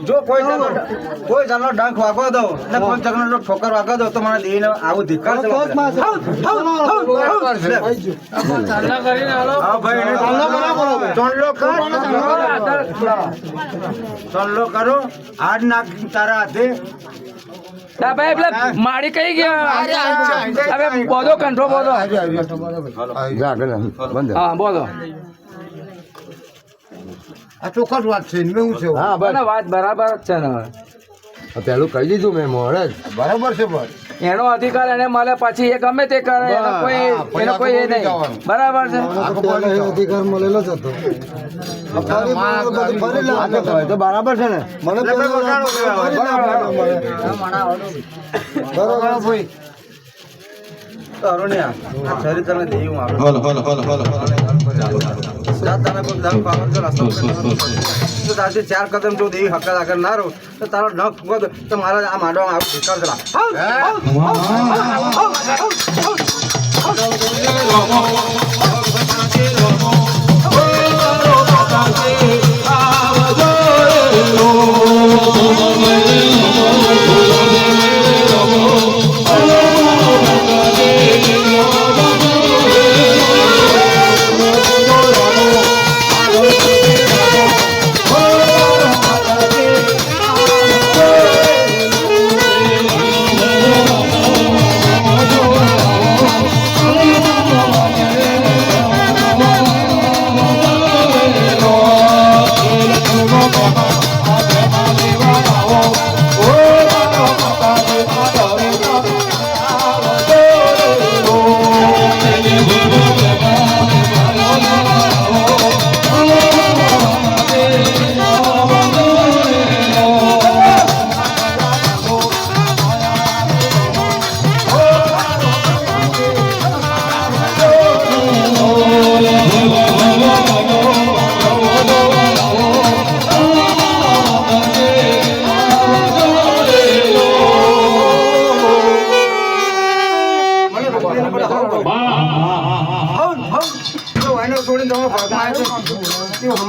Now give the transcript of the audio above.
જો કોઈ જાનો ડંખ વાગવા દો ને કોઈ જાનો ઠોકર વાગવા દો તો મને દેઈને આવું ધિક્કાર છે. હા ભાઈ ચણલો કરો હાડ નાખ તારા હાથે. ભાઈ પેલા મારી કઈ ગયા હવે બોલો કંટ્રો બોલો. હા બોલો. આ ચોક્કસ વાત છે હું છે. હા વાત બરાબર જ છે ને. પેલું કહી દીધું મેં મોડે બરાબર છે બસ એનો અધિકાર એને મળે પછી એ ગમે તે કરે એનો કોઈ એ નહીં. બરાબર છે અધિકાર મળેલો જ હતો તો બરાબર છે ને મને ચાર કદમ જો દેવી હક્કા આગળ ના રહો તો તારો ન ફૂગો તો મારા આ માંડવામાં આવું ભીકાર છોડીને તમારા ભાગમાં આવ્યો.